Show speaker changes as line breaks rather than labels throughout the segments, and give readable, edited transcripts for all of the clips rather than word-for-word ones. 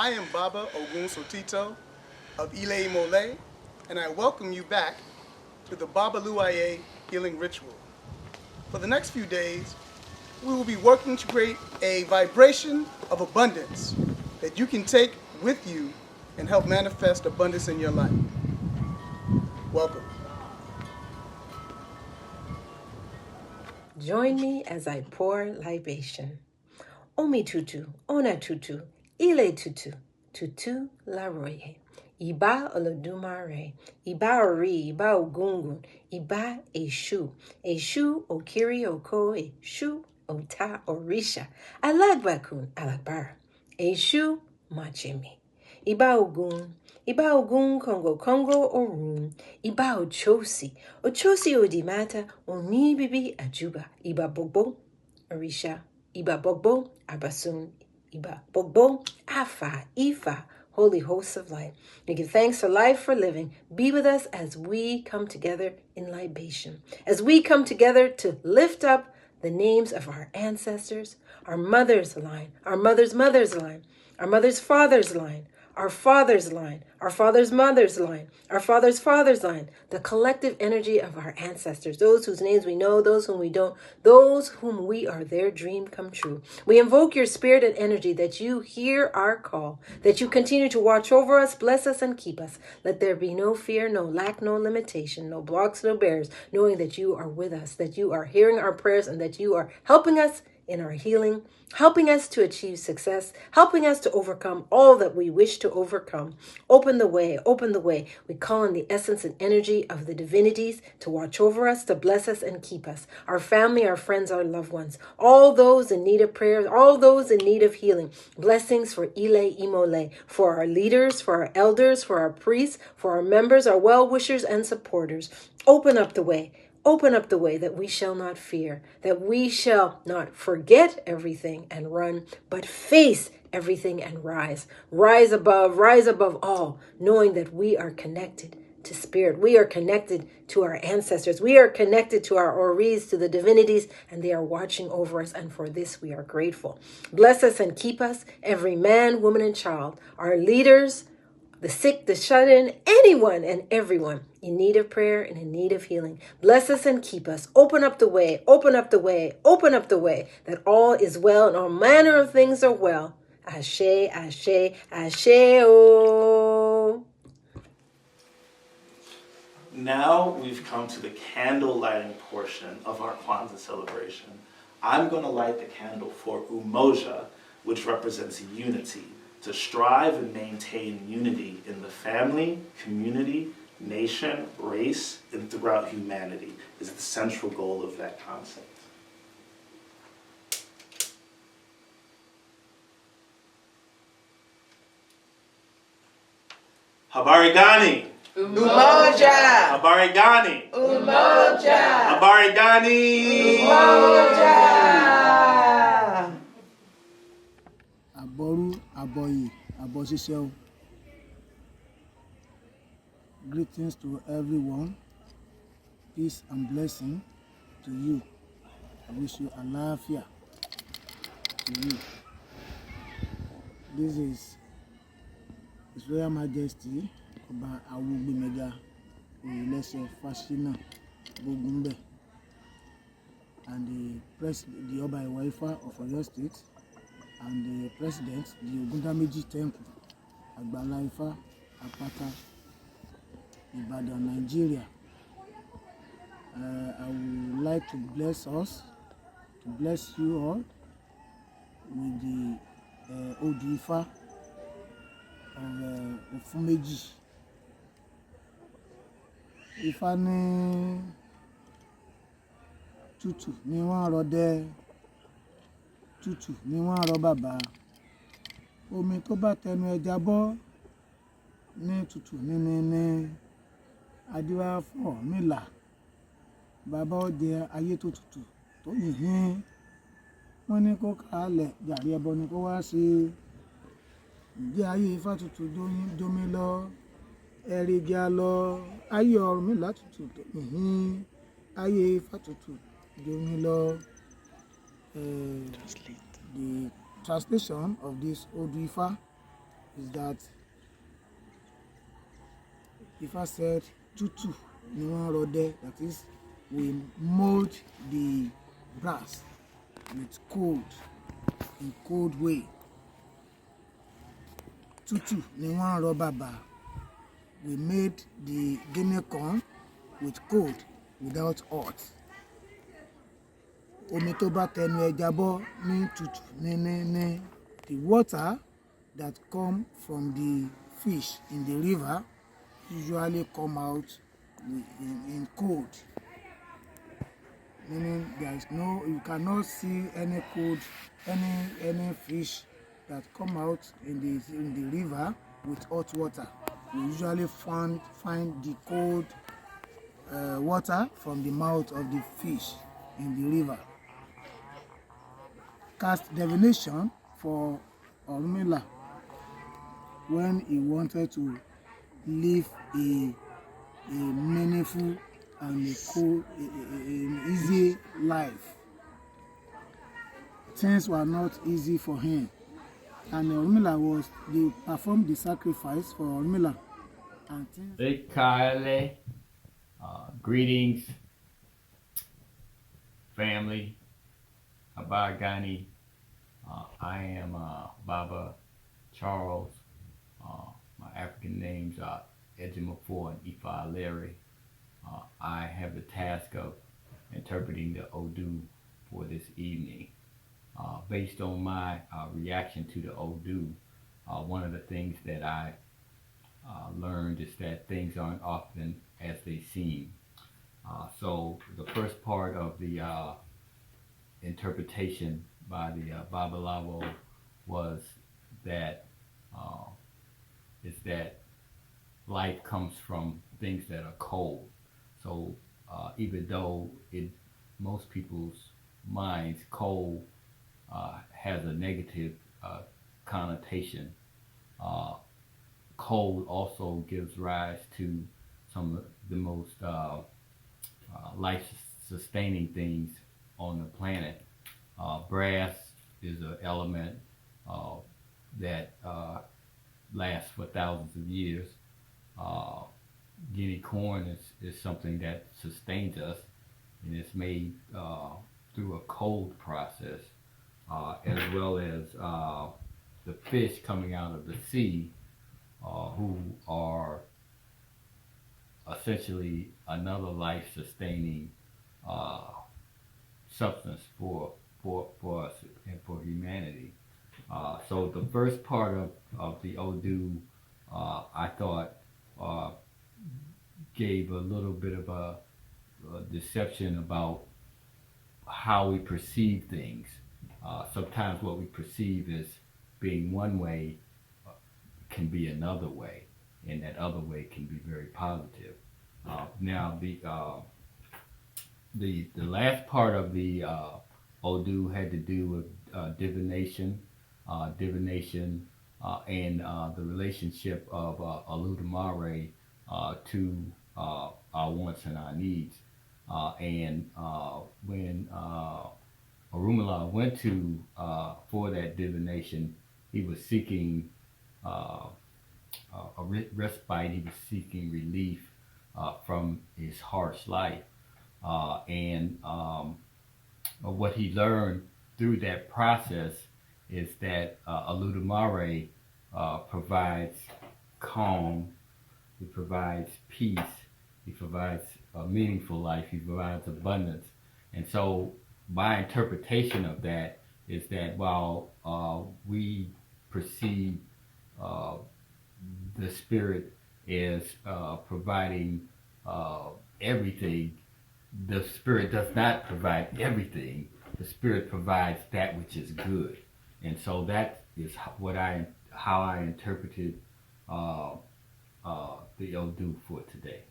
I am Baba Ogunsotito of Ile Mole, and I welcome you back to the Babaluaiye healing ritual. For the next few days, we will be working to create a vibration of abundance that you can take with you and help manifest abundance in your life. Welcome.
Join me as I pour libation. Omi tutu, ona tutu, ile tutu, tutu la roye. Iba olodumare, iba ori, iba ogungun, iba eshu, eshu okiri oko, eshu ota orisha, alagbakun alabara, eshu machemi. Iba ogun Congo orun, iba ochosi odimata, oni bibi ajuba, iba bobo orisha, iba bobo abasun, iba bobo afa, ifa, holy hosts of light. We give thanks for life, for living. Be with us as we come together in libation, as we come together to lift up the names of our ancestors, our mother's line, our mother's mother's line, our mother's father's line, our father's line, our father's mother's line, our father's father's line, the collective energy of our ancestors, those whose names we know, those whom we don't, those whom we are their dream come true. We invoke your spirit and energy that you hear our call, that you continue to watch over us, bless us, and keep us. Let there be no fear, no lack, no limitation, no blocks, no barriers, knowing that you are with us, that you are hearing our prayers, and that you are helping us in our healing, helping us to achieve success, helping us to overcome all that we wish to overcome. Open the way, open the way. We call on the essence and energy of the divinities to watch over us, to bless us and keep us, our family, our friends, our loved ones, all those in need of prayer, all those in need of healing. Blessings for Ile Imole, for our leaders, for our elders, for our priests, for our members, our well-wishers and supporters. Open up the way. Open up the way that we shall not fear, that we shall not forget everything and run, but face everything and rise. Rise above all, knowing that we are connected to spirit. We are connected to our ancestors. We are connected to our Oris, to the divinities, and they are watching over us. And for this, we are grateful. Bless us and keep us, every man, woman, and child, our leaders, the sick, the shut-in, anyone and everyone in need of prayer and in need of healing. Bless us and keep us. Open up the way, open up the way, open up the way, that all is well and all manner of things are well. Ashe, ashe, ashe, oh.
Now we've come to the candle lighting portion of our Kwanzaa celebration. I'm going to light the candle for Umoja, which represents unity, to strive and maintain unity in the family, community, nation, race, and throughout humanity is the central goal of that concept. Habari Gani.
Umoja.
Habari Gani.
Umoja.
Habari Gani.
Umoja.
Aboru, aboyi, abosiseo. Greetings to everyone. Peace and blessing to you. I wish you alafia to you. This is His Royal Majesty Oba Awugbemega Oyelese Fashina Bogumbe and the Oba Iwaifa of Oyo State and the President, the Ogundameji Temple, Agbalaifa, Apata, Ibadan, Nigeria. I would like to bless us, to bless you all with the Odifa of Ofumeji. Ifá ní tútù ní wọ́n rọ dẹ́, tútù ní wọ́n rọ bàbá. Omi tó bá tẹnu ẹja bọ́ ní tútù ní adíwá fún Ọ̀rúnmìlà. Bàbá ọdẹ ayé tó tútù tó yìnyín. Wọ́n ní kó kàálẹ̀ jàre ẹbọ ni kó wá ṣe. Ǹjẹ́ ayé Ifá tútù domi lọ, ẹ̀rìgì lọ, ayé Ọ̀rúnmìlà tútù tó yìnyín. Ayé Ifá tútù domi lọ. The translation of this Odifa is that if I said tutu ni wọ́n rọ dẹ, that is, we mold the brass with cold, in cold way. Tutu ni wọ́n rọ bàbà, we made the Guinea corn with cold, without hot. Omi tó bá tẹnu ẹja bọ́ ní tutù ní the water that come from the fish in the river usually come out in cold. Meaning there is no, you cannot see any cold, any fish that come out in the river with hot water. We usually find the cold water from the mouth of the fish in the river. Cast divination for Orunmila when he wanted to live a meaningful and an easy life. Things were not easy for him, and Orunmila they performed the sacrifice for Orunmila. And things.
Greetings, family. Habari Gani. I am Baba Charles. My African names are Ejimofor and Ifa Larry. I have the task of interpreting the Odu for this evening. Based on my reaction to the Odu, one of the things that I learned is that things aren't often as they seem. So the first part of the interpretation by the Babaluaiye was that life comes from things that are cold. So even though in most people's minds cold has a negative connotation, cold also gives rise to some of the most life-sustaining things on the planet. Brass is an element that lasts for thousands of years. Guinea corn is something that sustains us, and it's made through a cold process, as well as the fish coming out of the sea, who are essentially another life-sustaining substance for us and for humanity. So the first part of the Odu, I thought, gave a little bit of a deception about how we perceive things. Sometimes what we perceive as being one way can be another way, and that other way can be very positive. Now the last part of the Odu had to do with divination, and the relationship of Oludumare to our wants and our needs. And when Orunmila went to for that divination, he was seeking a respite. He was seeking relief from his harsh life, and what he learned through that process is that Oludumare provides calm, he provides peace, he provides a meaningful life, he provides abundance. And so my interpretation of that is that while we perceive the spirit as providing everything, the spirit does not provide everything. The spirit provides that which is good. And so that is how I interpreted the Odu for today.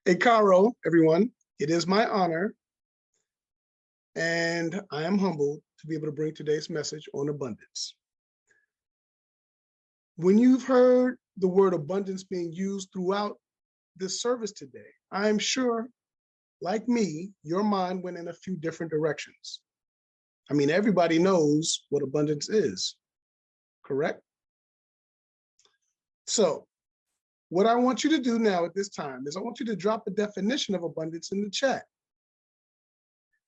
A Caro, everyone, it is my honor, and I am humbled to be able to bring today's message on abundance. When you've heard the word abundance being used throughout this service today, I'm sure, like me, your mind went in a few different directions. I mean, everybody knows what abundance is, correct? So what I want you to do now at this time is I want you to drop a definition of abundance in the chat.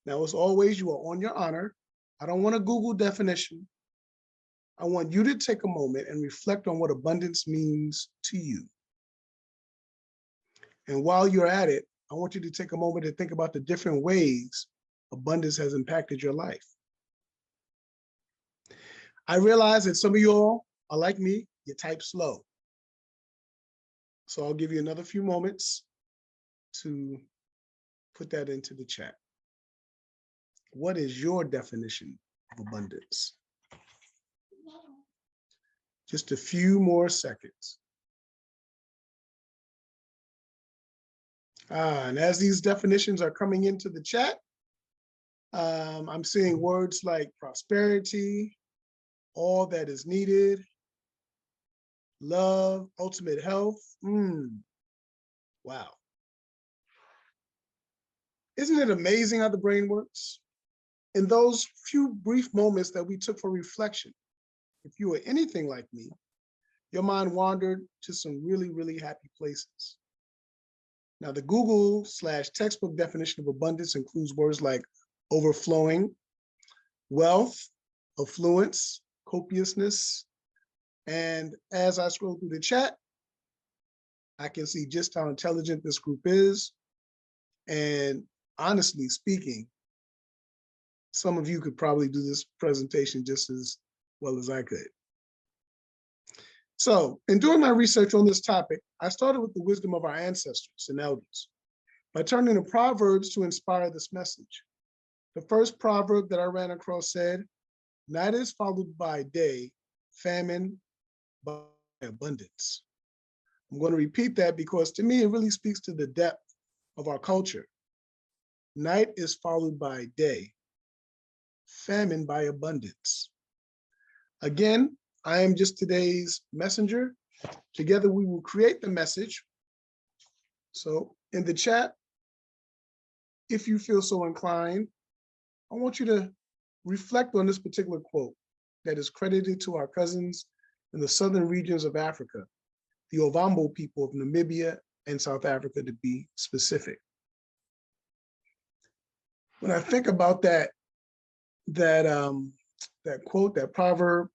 Now, as always, you are on your honor. I don't want a Google definition. I want you to take a moment and reflect on what abundance means to you. And while you're at it, I want you to take a moment to think about the different ways abundance has impacted your life. I realize that some of you all are like me, you type slow. So I'll give you another few moments to put that into the chat. What is your definition of abundance? Just a few more seconds. And as these definitions are coming into the chat, I'm seeing words like prosperity, all that is needed, love, ultimate health. Wow. Isn't it amazing how the brain works? In those few brief moments that we took for reflection, if you were anything like me, your mind wandered to some really, really happy places. Now, the Google/textbook definition of abundance includes words like overflowing, wealth, affluence, copiousness. And as I scroll through the chat, I can see just how intelligent this group is. And honestly speaking, some of you could probably do this presentation just as well as I could. So in doing my research on this topic, I started with the wisdom of our ancestors and elders by turning to Proverbs to inspire this message. The first proverb that I ran across said, "Night is followed by day, famine by abundance." I'm going to repeat that because to me, it really speaks to the depth of our culture. Night is followed by day, famine by abundance. Again, I am just today's messenger. Together we will create the message. So in the chat, if you feel so inclined, I want you to reflect on this particular quote that is credited to our cousins in the southern regions of Africa, the Ovambo people of Namibia and South Africa to be specific. When I think about that quote, that proverb,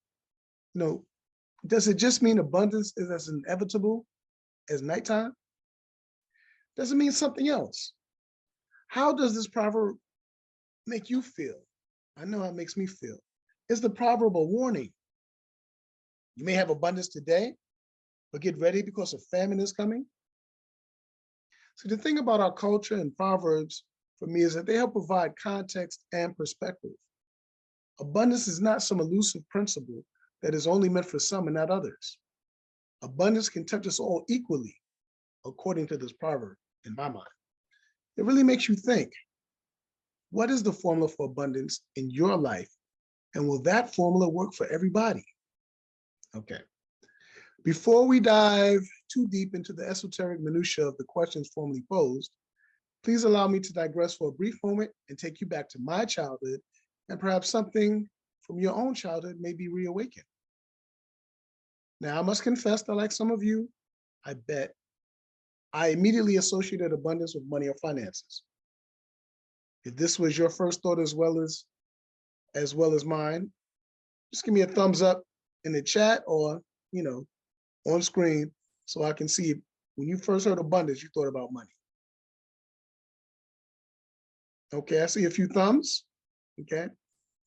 does it just mean abundance is as inevitable as nighttime? Does it mean something else? How does this proverb make you feel? I know how it makes me feel. Is the proverb a warning? You may have abundance today, but get ready because a famine is coming. So the thing about our culture and proverbs for me is that they help provide context and perspective. Abundance is not some elusive principle that is only meant for some and not others. Abundance can touch us all equally, according to this proverb, in my mind. It really makes you think, what is the formula for abundance in your life? And will that formula work for everybody? Okay. Before we dive too deep into the esoteric minutia of the questions formally posed, please allow me to digress for a brief moment and take you back to my childhood, and perhaps something from your own childhood may be reawakened. Now, I must confess that like some of you, I bet, I immediately associated abundance with money or finances. If this was your first thought as well as mine, just give me a thumbs up in the chat or, on screen so I can see when you first heard abundance, you thought about money. Okay, I see a few thumbs. Okay,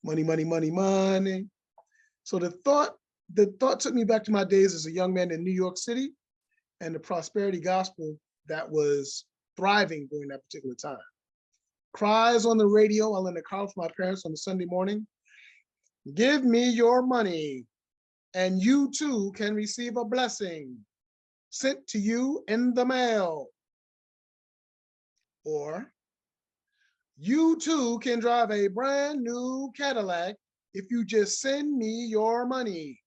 money, money, money, money. So the thought took me back to my days as a young man in New York City and the prosperity gospel that was thriving during that particular time. Cries on the radio while in the car with my parents on a Sunday morning. Give me your money and you too can receive a blessing sent to you in the mail. Or you too can drive a brand new Cadillac if you just send me your money.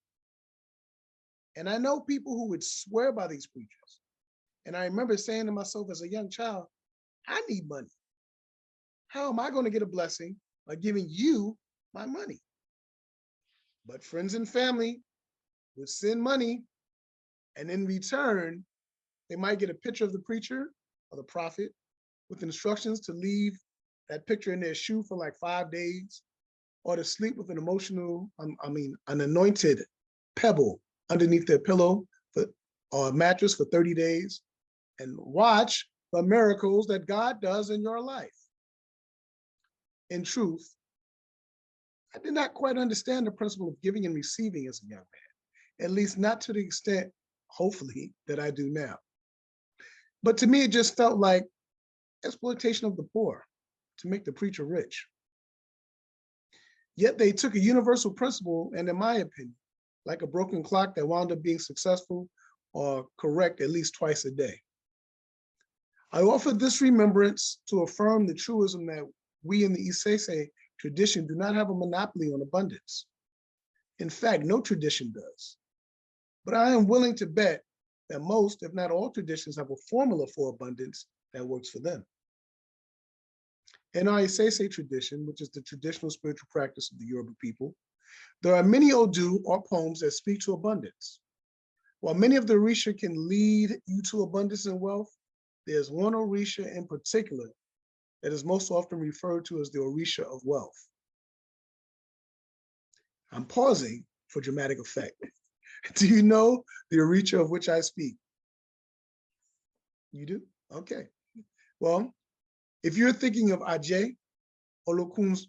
And I know people who would swear by these preachers. And I remember saying to myself as a young child, I need money. How am I going to get a blessing by giving you my money. But friends and family would send money, and in return, they might get a picture of the preacher or the prophet with instructions to leave that picture in their shoe for like 5 days, or to sleep with an an anointed pebble underneath their pillow or mattress for 30 days, and watch the miracles that God does in your life. In truth, I did not quite understand the principle of giving and receiving as a young man, at least not to the extent, hopefully, that I do now. But to me, it just felt like exploitation of the poor to make the preacher rich. Yet they took a universal principle, and in my opinion, like a broken clock that wound up being successful or correct at least twice a day. I offer this remembrance to affirm the truism that we in the Isese tradition do not have a monopoly on abundance. In fact, no tradition does. But I am willing to bet that most, if not all, traditions have a formula for abundance that works for them. In our Isese tradition, which is the traditional spiritual practice of the Yoruba people, there are many Odu or poems that speak to abundance. While many of the Orisha can lead you to abundance and wealth, there's one Orisha in particular that is most often referred to as the Orisha of wealth. I'm pausing for dramatic effect. Do you know the Orisha of which I speak? You do? Okay. Well, if you're thinking of Ajay, Olokun's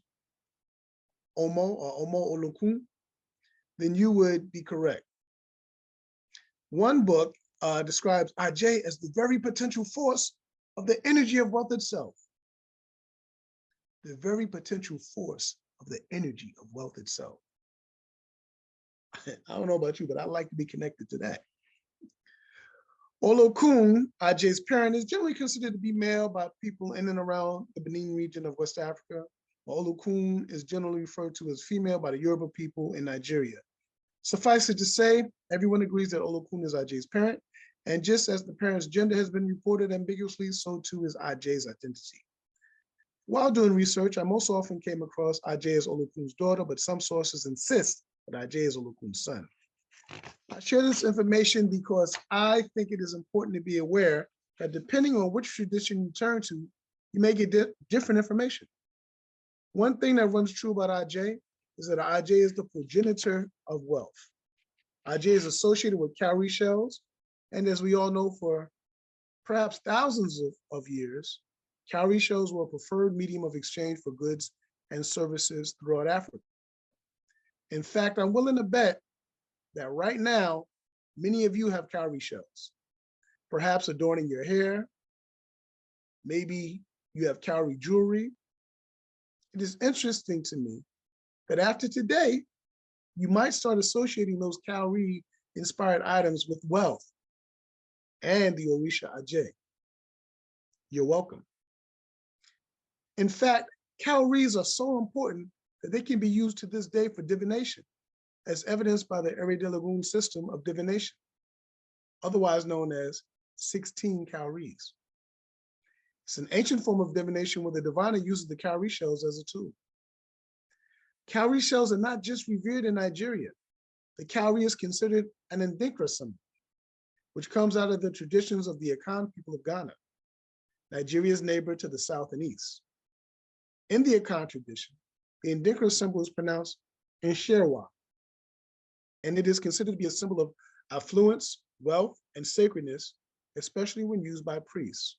Omo or Omo Olokun, then you would be correct. One book describes Ajay as the very potential force of the energy of wealth itself. The very potential force of the energy of wealth itself. I don't know about you, but I like to be connected to that. Olokun, Ajay's parent, is generally considered to be male by people in and around the Benin region of West Africa. Olokun is generally referred to as female by the Yoruba people in Nigeria. Suffice it to say, everyone agrees that Olokun is Ajay's parent, and just as the parent's gender has been reported ambiguously, so too is Ajay's identity. While doing research, I most often came across Ajay as Olokun's daughter, but some sources insist that Ajay is Olokun's son. I share this information because I think it is important to be aware that depending on which tradition you turn to, you may get different information. One thing that runs true about Ajay is that Ajay is the progenitor of wealth. Ajay is associated with cowrie shells, and as we all know, for perhaps thousands of years, cowrie shells were a preferred medium of exchange for goods and services throughout Africa. In fact, I'm willing to bet that right now, many of you have cowrie shells, perhaps adorning your hair. Maybe you have cowrie jewelry. It is interesting to me that after today, you might start associating those cowrie-inspired items with wealth and the Orisha Ajay. You're welcome. In fact, cowries are so important that they can be used to this day for divination, as evidenced by the Ere de Lagoon system of divination, otherwise known as 16 cowries. It's an ancient form of divination where the diviner uses the cowrie shells as a tool. Cowrie shells are not just revered in Nigeria. The cowrie is considered an Ndinkra symbol, which comes out of the traditions of the Akan people of Ghana, Nigeria's neighbor to the south and east. In the Akan tradition, the Ndinkra symbol is pronounced Nsherwa, and it is considered to be a symbol of affluence, wealth, and sacredness, especially when used by priests.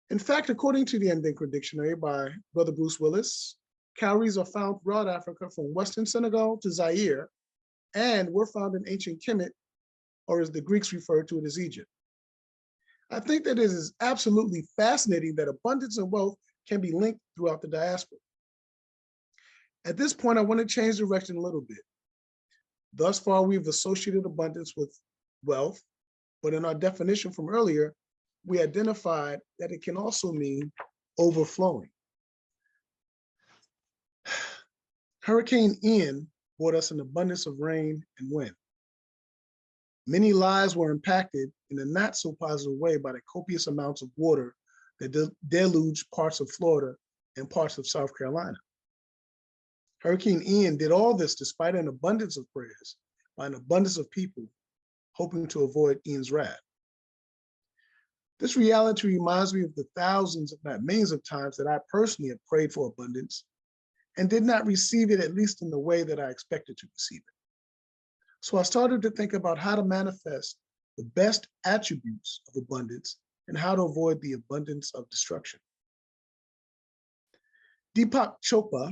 In fact, according to the Ndinkra dictionary by Brother Bruce Willis, cowries are found throughout Africa from Western Senegal to Zaire, and were found in ancient Kemet, or as the Greeks referred to it as Egypt. I think that it is absolutely fascinating that abundance and wealth can be linked throughout the diaspora. At this point, I want to change direction a little bit. Thus far, we've associated abundance with wealth, but in our definition from earlier, we identified that it can also mean overflowing. Hurricane Ian brought us an abundance of rain and wind. Many lives were impacted in a not so positive way by the copious amounts of water that deluged parts of Florida and parts of South Carolina. Hurricane Ian did all this despite an abundance of prayers by an abundance of people hoping to avoid Ian's wrath. This reality reminds me of the thousands, if not millions of times that I personally have prayed for abundance and did not receive it, at least in the way that I expected to receive it. So I started to think about how to manifest the best attributes of abundance and how to avoid the abundance of destruction. Deepak Chopra,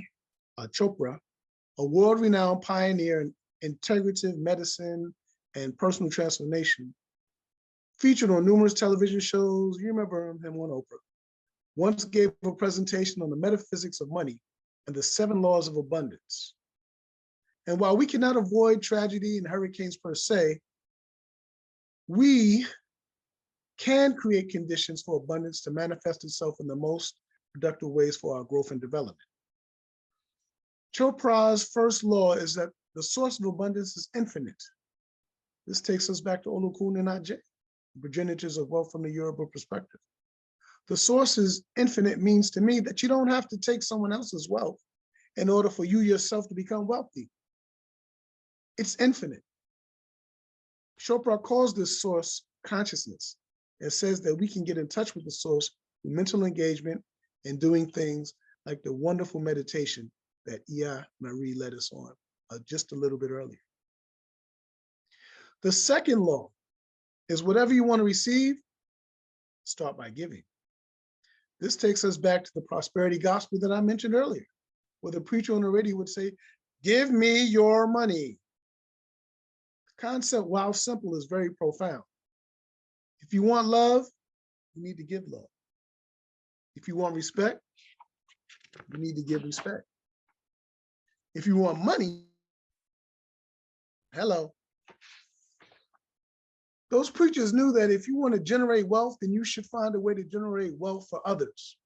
a world-renowned pioneer in integrative medicine and personal transformation, featured on numerous television shows, you remember him on Oprah, once gave a presentation on the metaphysics of money and the 7 laws of abundance. And while we cannot avoid tragedy and hurricanes per se, we can create conditions for abundance to manifest itself in the most productive ways for our growth and development. Chopra's first law is that the source of abundance is infinite. This takes us back to Olokun and Ajay, progenitors of wealth from the Yoruba perspective. The source is infinite means to me that you don't have to take someone else's wealth in order for you yourself to become wealthy. It's infinite. Chopra calls this source consciousness and says that we can get in touch with the source through mental engagement and doing things like the wonderful meditation that Ia Marie led us on just a little bit earlier. The second law is whatever you want to receive, start by giving. This takes us back to the prosperity gospel that I mentioned earlier, where the preacher on the radio would say, "Give me your money." The concept, while simple, is very profound. If you want love, you need to give love. If you want respect, you need to give respect. If you want money, hello. Those preachers knew that if you want to generate wealth, then you should find a way to generate wealth for others.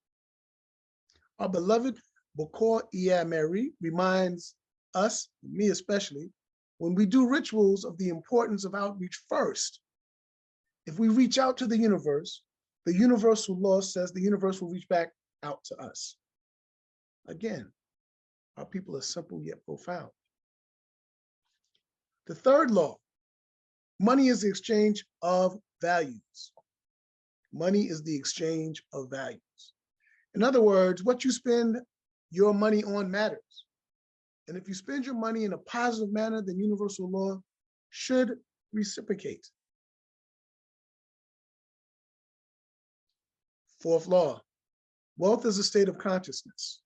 Our beloved Bokor Iya Mary reminds us, me especially, when we do rituals of the importance of outreach first. If we reach out to the universal law says the universe will reach back out to us. Again, our people are simple yet profound. The third law, money is the exchange of values. Money is the exchange of values. In other words, what you spend your money on matters. And if you spend your money in a positive manner, then universal law should reciprocate. Fourth law, wealth is a state of consciousness.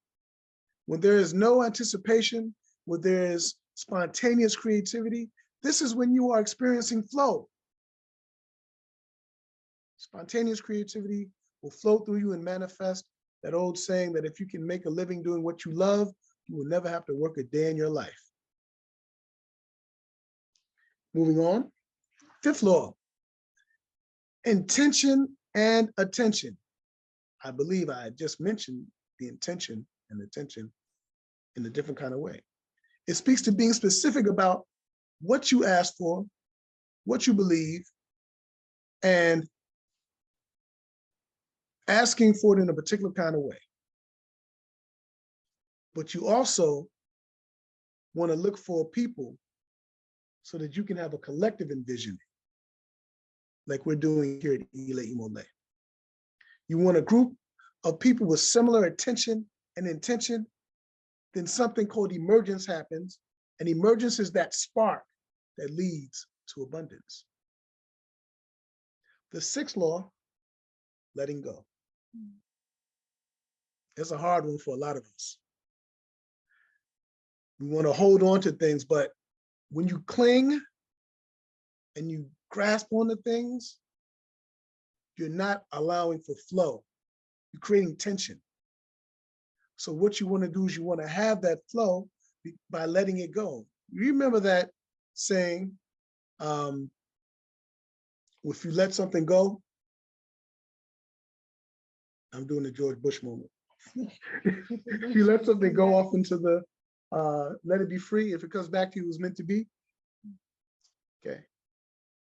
When there is no anticipation, when there is spontaneous creativity, this is when you are experiencing flow. Spontaneous creativity will flow through you and manifest that old saying that if you can make a living doing what you love, you will never have to work a day in your life. Moving on. Fifth law, intention and attention. I believe I had just mentioned the intention and attention in a different kind of way. It speaks to being specific about what you ask for, what you believe, and asking for it in a particular kind of way. But you also want to look for people so that you can have a collective envisioning, like we're doing here at Ile Imole. You want a group of people with similar attention and intention, then something called emergence happens, and emergence is that spark that leads to abundance. The sixth law, letting go. It's a hard one for a lot of us. We want to hold on to things, but when you cling and you grasp onto things, you're not allowing for flow. You're creating tension. So what you want to do is you want to have that flow by letting it go. You remember that saying, if you let something go, I'm doing the George Bush moment. If you let something go off into the, let it be free, if it comes back to you, it was meant to be. Okay.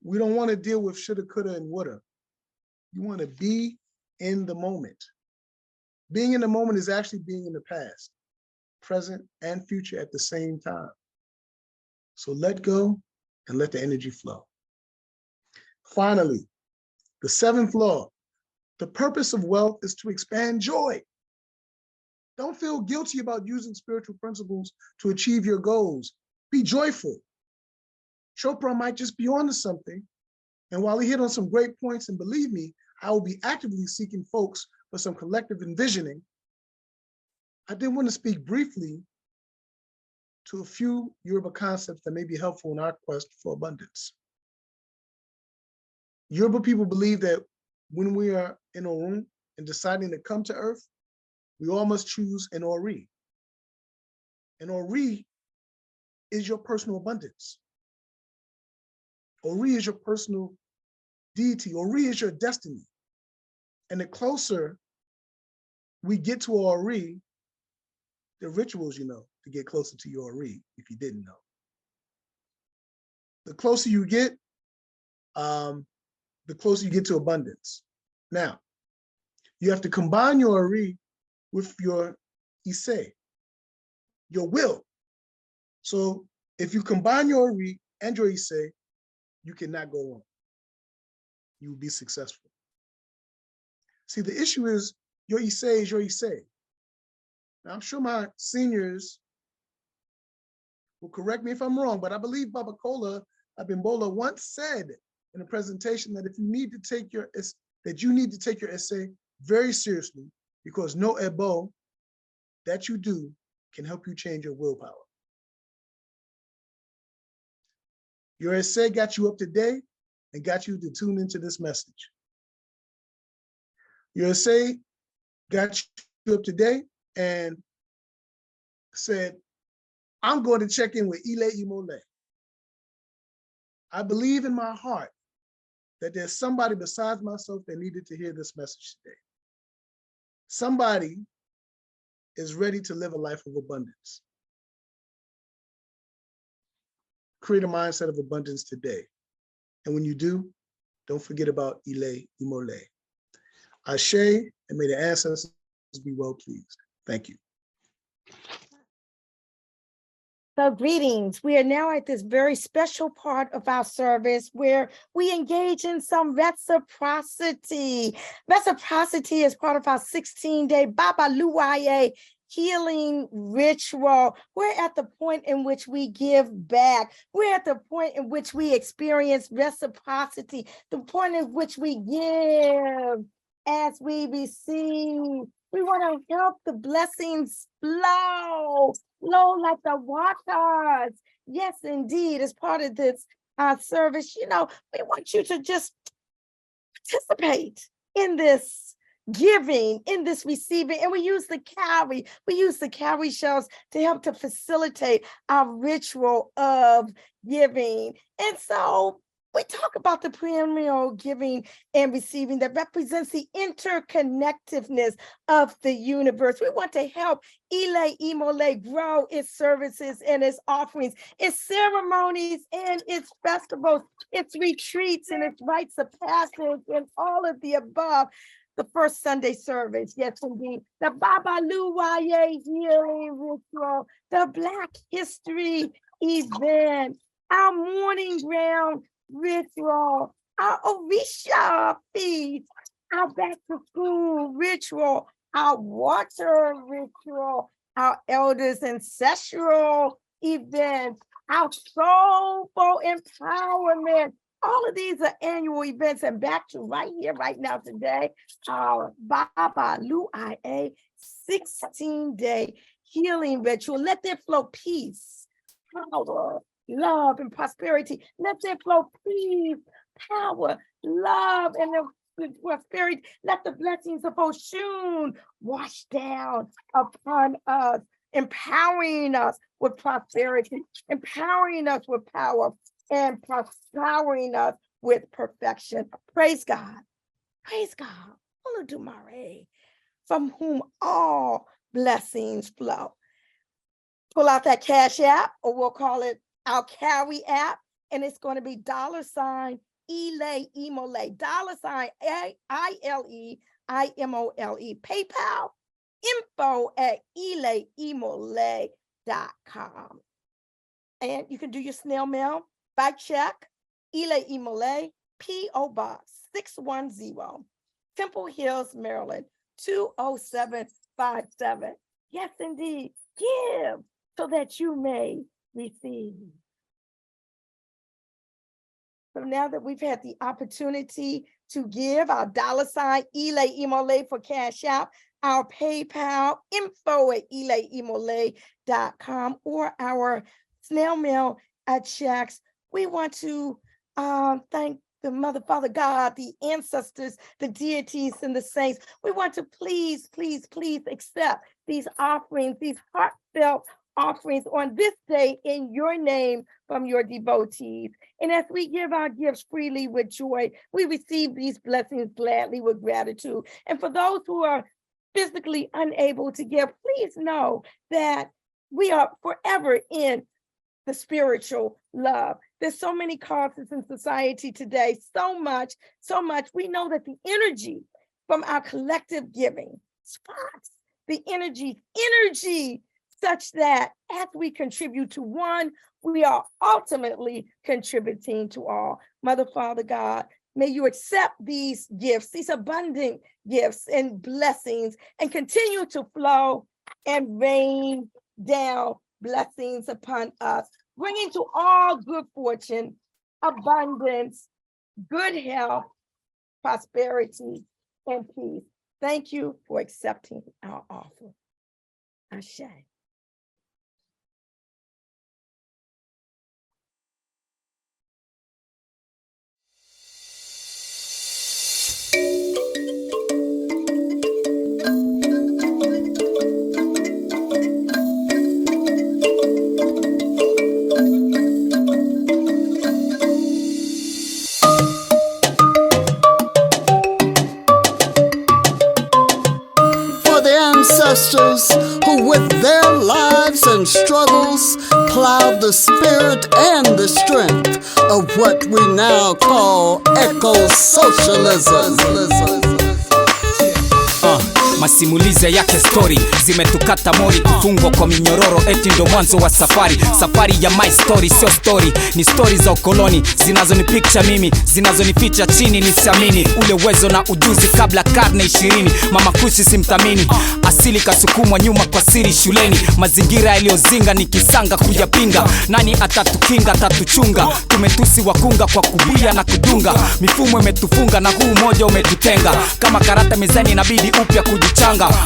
We don't want to deal with shoulda, coulda, and woulda. You want to be in the moment. Being in the moment is actually being in the past. present, and future at the same time. So let go and let the energy flow. Finally, the seventh law, the purpose of wealth is to expand joy. Don't feel guilty about using spiritual principles to achieve your goals. Be joyful. Chopra might just be onto something. And while he hit on some great points, and believe me, I will be actively seeking folks for some collective envisioning, I did want to speak briefly to a few Yoruba concepts that may be helpful in our quest for abundance. Yoruba people believe that when we are in Orun and deciding to come to Earth, we all must choose an Ori. An Ori is your personal abundance. Ori is your personal deity. Ori is your destiny. And the closer we get to Ori, the rituals you know to get closer to your Ori, if you didn't know. The closer you get, the closer you get to abundance. Now, you have to combine your Ori with your Ise, your will. So if you combine your Ori and your Ise, you cannot go wrong. You will be successful. See, the issue is your Ise is your Ise. Now, I'm sure my seniors will correct me if I'm wrong, but I believe Baba Kola Abimbola once said in a presentation that you need to take your essay very seriously, because no ebo that you do can help you change your willpower. Your essay got you up to date and got you to tune into this message. Your essay got you up to date and said, I'm going to check in with Ile Imole. I believe in my heart that there's somebody besides myself that needed to hear this message today. Somebody is ready to live a life of abundance. Create a mindset of abundance today. And when you do, don't forget about Ile Imole. Ashe, and may the ancestors be well pleased. Thank you.
So greetings. We are now at this very special part of our service where we engage in some reciprocity. Reciprocity is part of our 16-day Babaluaiye healing ritual. We're at the point in which we give back. We're at the point in which we experience reciprocity, the point in which we give as we receive. We want to help the blessings flow like the waters. Yes, indeed, as part of this service, we want you to just participate in this giving, in this receiving, and we use the cowrie shells to help to facilitate our ritual of giving. And so we talk about the perennial giving and receiving that represents the interconnectedness of the universe. We want to help Ile Imole grow its services and its offerings, its ceremonies and its festivals, its retreats and its rites of passage, and all of the above. The first Sunday service, yes, indeed. The Babaluaiye healing ritual, the Black History event, our morning ground ritual, our Orisha feast, our back to school ritual, our water ritual, our elders ancestral events, our soulful empowerment. All of these are annual events, and back to right here, right now, today, our Babaluaiye 16-day healing ritual. Let there flow peace, power, love, and prosperity. Let there flow peace, power, love, and prosperity. Let the blessings of Oshun wash down upon us, empowering us with prosperity, empowering us with power, and empowering us with perfection. Praise God. Praise God. Olodumare, from whom all blessings flow. Pull out that Cash App, or we'll call it our Carry app, and it's going to be $Ile Imole, $ILEIMOLE. PayPal info@ileimole.com. And you can do your snail mail by check, Ile Imole, P.O. Box 610, Temple Hills, Maryland 20757. Yes, indeed. Give so that you may receive. So now that we've had the opportunity to give our $ Ile Imole for Cash App, our PayPal info@ileimole.com, or our snail mail checks, we want to thank the Mother, Father God, the ancestors, the deities, and the saints. We want to please, please, please accept these offerings, these heartfelt offerings on this day in your name from your devotees. And as we give our gifts freely with joy, we receive these blessings gladly with gratitude. And for those who are physically unable to give, please know that we are forever in the spiritual love. There's so many causes in society today, so much. We know that the energy from our collective giving sparks the energy such that as we contribute to one, we are ultimately contributing to all. Mother, Father, God, may you accept these gifts, these abundant gifts and blessings, and continue to flow and rain down blessings upon us, bringing to all good fortune, abundance, good health, prosperity, and peace. Thank you for accepting our offer. Ashe.
Ancestors who with their lives and struggles plowed the spirit and the strength of what we now call eco-socialism.
Masimulize yake story zimetukata mori, kufungwa kwa minyororo eti ndo mwanzo wa safari ya my story. Sio story, ni story za ukoloni zinazonipicha mimi, zinazonificha chini nisiamini ule uwezo na ujuzi kabla karne 20. Mama kushi simthamini, asili kasukumwa nyuma kwa siri shuleni, mazingira yaliyozinga nikisanga kujapinga. Nani atatukinga, atatuchunga? Tumetusi wakunga kwa kubuya na kudunga, mifumo imetufunga na huu moja umetutenga. Kama karata mezani inabidi upya kujichanga.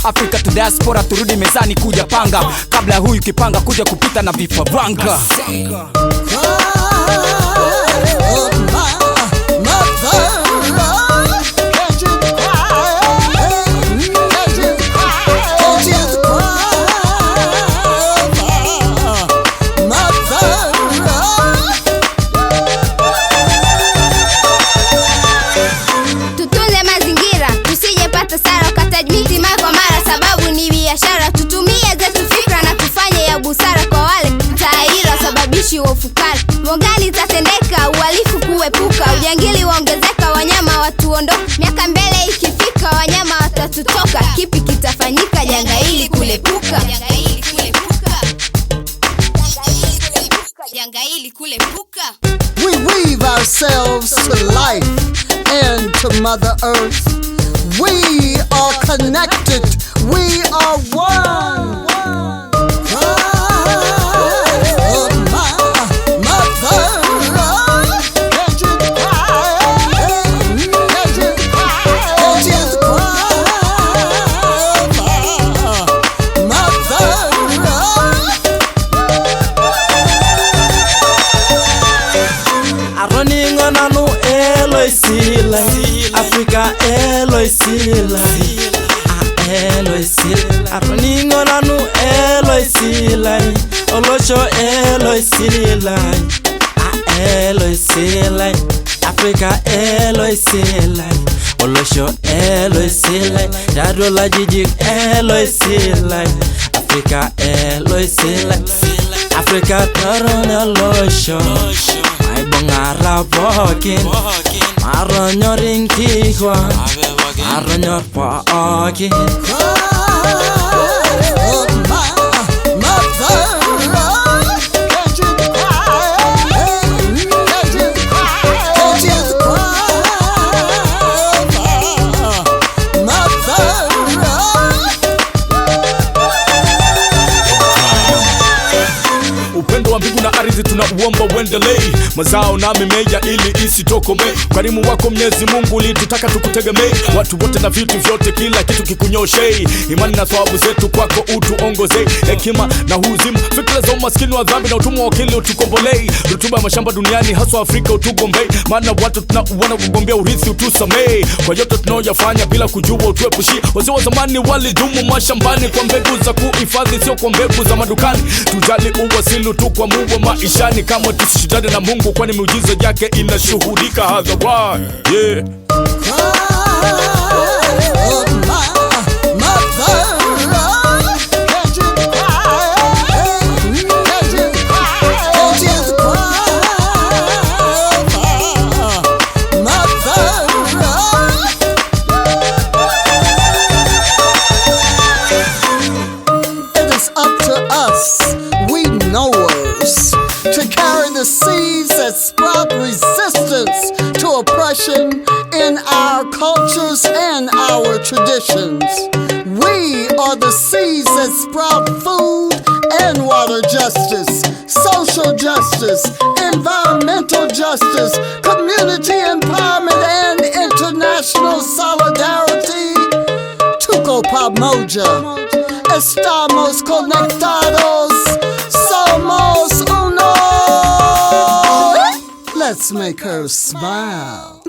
Afrika to diaspora, turudi mezani kuja panga, kabla huyu kipanga kuja kupita na vifaranga.
Tutunze mazingira, tusijepata sara ukataji miti mara kwa mara, sababu ni biashara. Tutumie zetu fikra na tufanye ya busara kwa wale taira sababishi wa ufukara. Mongali tatendeka, uhalifu kuepuka, ujangili waongezeka, wanyama watuondoka. Miaka mbele ikifika, wanyama watatutoka. Kipi kitafanyika janga hili kulepuka?
We weave ourselves to life and to Mother Earth. We are connected. We are one.
Africa Eloi Silai, Eloi Silai, Aroningo nanu Eloi Silai, Olosho Eloi Silai, Eloi Silai, Africa Eloi Silai, Olosho Eloi Silai, Dadola Jijik Eloi Silai, Africa Eloi Silai, Africa Torona Losho, my bongara walking. Aronyor inkihwa, aronyor pa akin.
ulinzi tunauomba uendelee, mazao na mimea ili isitokome. Karimu wako Mwenyezi Mungu ulitutaka tukutegemee, watu wote na vitu vyote, kila kitu kikunyoshe. Imani na thawabu zetu kwako utuongoze, hekima na huzima, fikra za umaskini wa dhambi na utumwa wa akili utukombolee. Rutuba ya mashamba duniani haswa Afrika utugombee, maana watu tunauona kugombea urithi utusamee. Kwa yote tunaoyafanya bila kujua utuepushie. Wazee wa zamani walidumu mashambani kwa mbegu za kuhifadhi, sio kwa mbegu za madukani. Tujali uwasili tu kwa Mungu maishani, kama tusishindane na Mungu, kwani miujiza yake inashuhudika hadharani. Yeah.
Seeds that sprout resistance to oppression in our cultures and our traditions. We are the seeds that sprout food and water justice, social justice, environmental justice, community empowerment, and international solidarity. Tuko pamoja, estamos conectados, somos uno. Let's make her smile.